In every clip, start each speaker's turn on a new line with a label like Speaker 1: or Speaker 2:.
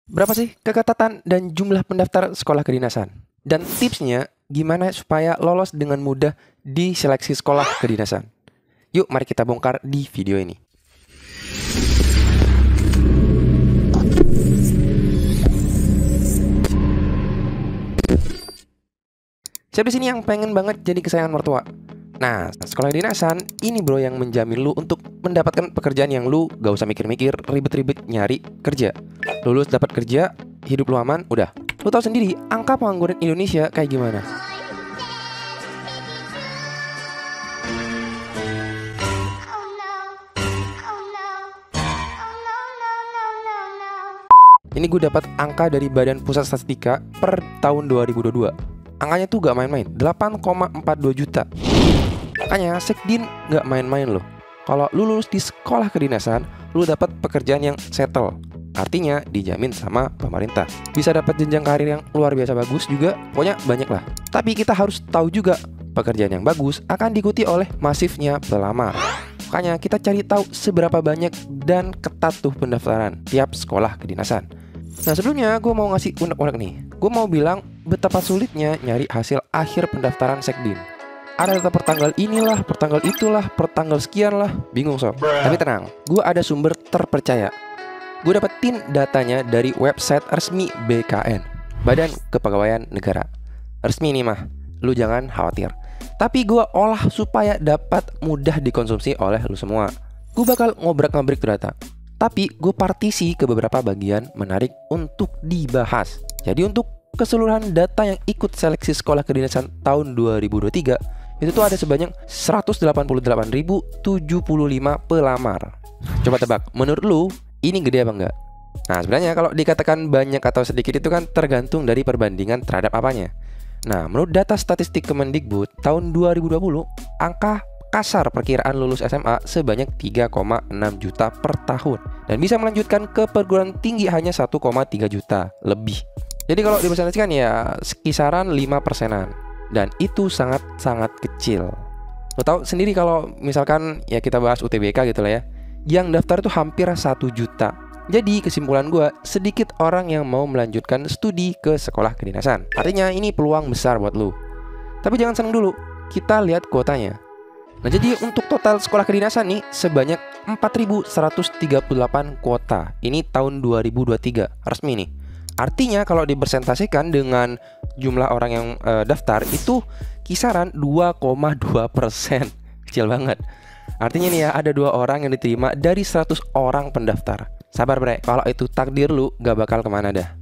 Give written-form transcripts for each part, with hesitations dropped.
Speaker 1: Berapa sih keketatan dan jumlah pendaftar sekolah kedinasan? Dan tipsnya gimana supaya lolos dengan mudah di seleksi sekolah kedinasan? Yuk mari kita bongkar di video ini. Siapa di sini yang pengen banget jadi kesayangan mertua? Nah, sekolah kedinasan ini bro yang menjamin lu untuk mendapatkan pekerjaan yang lu gak usah mikir-mikir, ribet-ribet nyari kerja. Lulus dapat kerja, hidup lu aman, udah. Lu tahu sendiri angka pengangguran Indonesia kayak gimana? Ini gue dapat angka dari Badan Pusat Statistika per tahun 2022. Angkanya tuh gak main-main, 8,42 juta. Makanya Sekdin gak main-main loh. Kalau lu lulus di sekolah kedinasan, lu dapat pekerjaan yang settle. Artinya dijamin sama pemerintah. Bisa dapat jenjang karir yang luar biasa bagus juga, pokoknya banyak lah. Tapi kita harus tahu juga, pekerjaan yang bagus akan diikuti oleh masifnya pelamar. Makanya kita cari tahu seberapa banyak dan ketat tuh pendaftaran tiap sekolah kedinasan. Nah sebelumnya gue mau ngasih unek-unek nih. Gue mau bilang betapa sulitnya nyari hasil akhir pendaftaran Sekdin. Ada data pertanggal inilah, pertanggal itulah, pertanggal sekian lah. Bingung sob. Tapi tenang, gue ada sumber terpercaya. Gue dapetin datanya dari website resmi BKN, Badan Kepegawaian Negara. Resmi nih mah, lu jangan khawatir. Tapi gue olah supaya dapat mudah dikonsumsi oleh lu semua. Gue bakal ngobrak-ngabrik tuh data. Tapi gue partisi ke beberapa bagian menarik untuk dibahas. Jadi untuk keseluruhan data yang ikut seleksi sekolah kedinasan tahun 2023, itu tuh ada sebanyak 188.075 pelamar. Coba tebak, menurut lu ini gede apa enggak? Nah sebenarnya kalau dikatakan banyak atau sedikit itu kan tergantung dari perbandingan terhadap apanya. Nah menurut data statistik Kemendikbud tahun 2020, angka kasar perkiraan lulus SMA sebanyak 3,6 juta per tahun. Dan bisa melanjutkan ke perguruan tinggi hanya 1,3 juta lebih. Jadi kalau dipresentasikan ya kisaran 5%-an. Dan itu sangat-sangat kecil. Lo tau sendiri kalau misalkan ya kita bahas UTBK gitu lah ya, yang daftar itu hampir 1 juta. Jadi kesimpulan gue, sedikit orang yang mau melanjutkan studi ke sekolah kedinasan. Artinya ini peluang besar buat lu. Tapi jangan seneng dulu, kita lihat kuotanya. Nah jadi untuk total sekolah kedinasan nih sebanyak 4.138 kuota. Ini tahun 2023 resmi nih. Artinya kalau dipresentasikan dengan jumlah orang yang daftar itu kisaran 2,2%. Kecil banget. Artinya nih ya ada 2 orang yang diterima dari 100 orang pendaftar. Sabar bre, kalau itu takdir lu gak bakal kemana dah.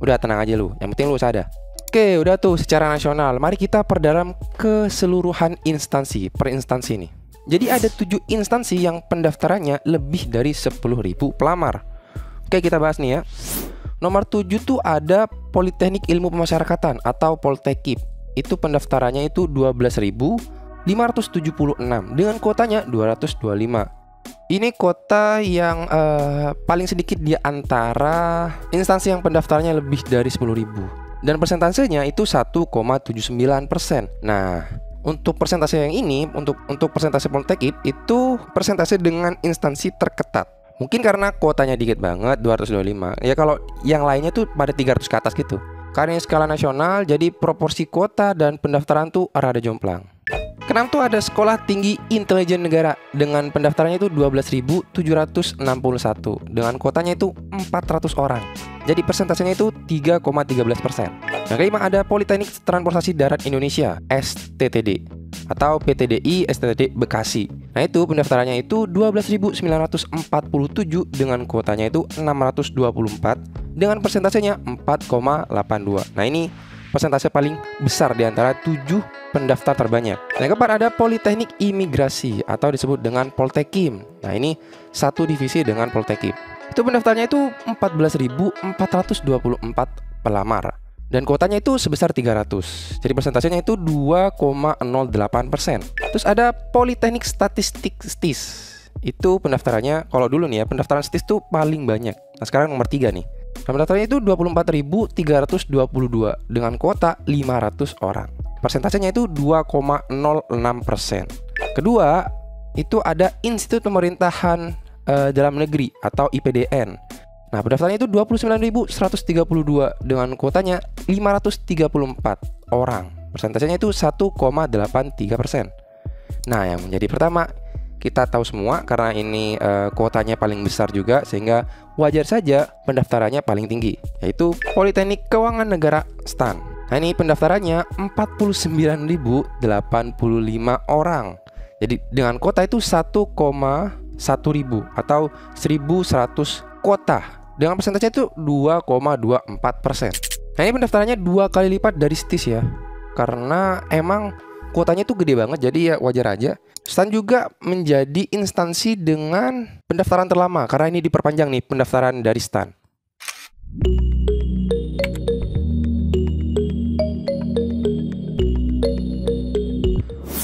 Speaker 1: Udah tenang aja lu, yang penting lu usaha dah. Oke udah tuh secara nasional. Mari kita perdalam keseluruhan instansi per instansi nih. Jadi ada 7 instansi yang pendaftarannya lebih dari 10.000 pelamar. Oke kita bahas nih ya. Nomor 7 tuh ada Politeknik Ilmu Pemasyarakatan atau Poltekip. Itu pendaftarannya itu 12.576 dengan kuotanya 225. Ini kota yang paling sedikit di antara instansi yang pendaftarannya lebih dari 10.000. Dan persentasenya itu 1,79%. Nah, untuk persentase yang ini, untuk persentase Poltekip itu persentase dengan instansi terketat. Mungkin karena kuotanya dikit banget, 225. Ya kalau yang lainnya tuh pada 300 ke atas gitu. Karena ini skala nasional, jadi proporsi kuota dan pendaftaran tuh rada jomplang. Keenam tuh ada Sekolah Tinggi Intelijen Negara dengan pendaftarannya itu 12.761 dengan kuotanya itu 400 orang. Jadi persentasenya itu 3,13%. Yang kelima ada Politeknik Transportasi Darat Indonesia (STTD) atau PTDI STTD Bekasi. Nah itu pendaftarannya itu 12.947 dengan kuotanya itu 624 dengan persentasenya 4,82. Nah ini persentase paling besar di antara 7 pendaftar terbanyak. Yang keempat ada Politeknik Imigrasi atau disebut dengan Poltekim. Nah ini satu divisi dengan Poltekip. Itu pendaftarnya itu 14.424 pelamar. Dan kuotanya itu sebesar 300. Jadi persentasenya itu 2,08%. Terus ada Politeknik Statistik STIS. Itu pendaftarannya, kalau dulu nih ya, pendaftaran STIS tuh paling banyak. Nah sekarang nomor 3 nih. Pendaftarannya itu 24.322 dengan kuota 500 orang. Persentasenya itu 2,06%. Kedua, itu ada Institut Pemerintahan Dalam Negeri atau IPDN. Nah, pendaftarannya itu 29.132 dengan kuotanya 534 orang. Persentasenya itu 1,83%. Nah, yang menjadi pertama, kita tahu semua karena ini kuotanya paling besar juga, sehingga wajar saja pendaftarannya paling tinggi, yaitu Politeknik Keuangan Negara STAN. Nah, ini pendaftarannya 49.085 orang. Jadi dengan kuota itu 1,1 ribu atau 1.100 kuota. Dengan persentase itu 2,24%. Nah, ini pendaftarannya 2 kali lipat dari STIS ya. Karena emang kuotanya itu gede banget, jadi ya wajar aja. STAN juga menjadi instansi dengan pendaftaran terlama karena ini diperpanjang nih pendaftaran dari STAN.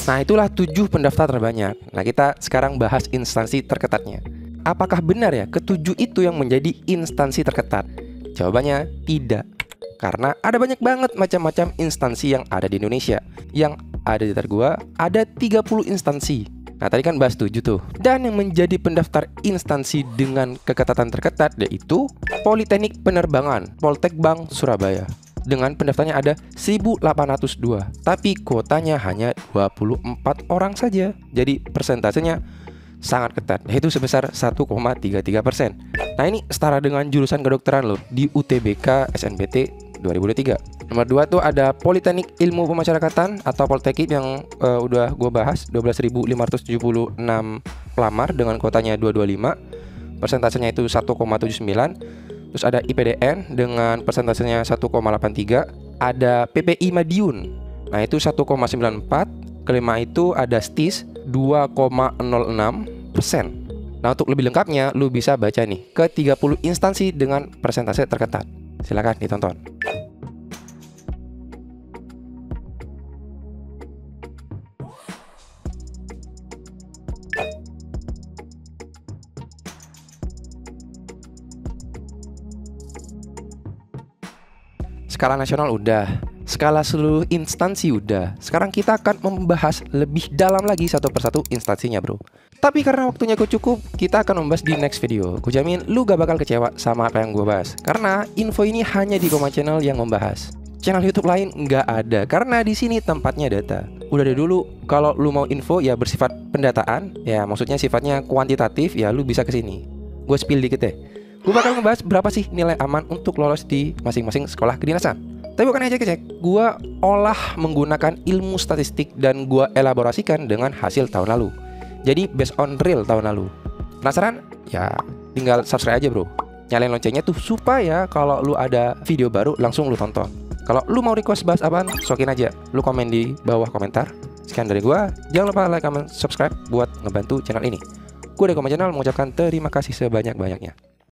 Speaker 1: Nah, itulah 7 pendaftar terbanyak. Nah, kita sekarang bahas instansi terketatnya. Apakah benar ya ke-7 itu yang menjadi instansi terketat? Jawabannya tidak. Karena ada banyak banget macam-macam instansi yang ada di Indonesia. Yang ada di daftar gua ada 30 instansi. Nah, tadi kan bahas 7 tuh. Dan yang menjadi pendaftar instansi dengan keketatan terketat yaitu Politeknik Penerbangan, Poltekbang Surabaya. Dengan pendaftarnya ada 1.802. Tapi kuotanya hanya 24 orang saja. Jadi persentasenya sangat ketat, yaitu sebesar 1,33%. Nah, ini setara dengan jurusan kedokteran loh di UTBK SNBT 2023. Nomor 2 tuh ada Politeknik Ilmu Pemasyarakatan atau Poltekip yang udah gue bahas, 12.576 pelamar dengan kuotanya 225. Persentasenya itu 1,79. Terus ada IPDN dengan persentasenya 1,83. Ada PPI Madiun. Nah, itu 1,94. Kelima itu ada STIS 2,06%. Nah, untuk lebih lengkapnya lu bisa baca nih ke 30 instansi dengan persentase terketat. Silakan ditonton. Skala nasional udah, skala seluruh instansi udah. Sekarang kita akan membahas lebih dalam lagi satu persatu instansinya, bro. Tapi karena waktunya cukup, kita akan membahas di next video. Gue jamin lu gak bakal kecewa sama apa yang gue bahas. Karena info ini hanya di Koma Channel yang membahas. Channel YouTube lain nggak ada, karena di sini tempatnya data. Udah dari dulu, kalau lu mau info ya bersifat pendataan, ya maksudnya sifatnya kuantitatif, ya lu bisa kesini. Gue spill dikit deh. Gue bakal ngebahas berapa sih nilai aman untuk lolos di masing-masing sekolah kedinasan. Tapi bukan aja cek, gue olah menggunakan ilmu statistik dan gue elaborasikan dengan hasil tahun lalu. Jadi based on real tahun lalu. Penasaran? Ya tinggal subscribe aja, bro. Nyalain loncengnya tuh supaya kalau lu ada video baru langsung lu tonton. Kalau lu mau request bahas apaan, sokin aja. Lu komen di bawah komentar. Sekian dari gue. Jangan lupa like, comment, subscribe buat ngebantu channel ini. Gue dari Koma Channel mengucapkan terima kasih sebanyak-banyaknya.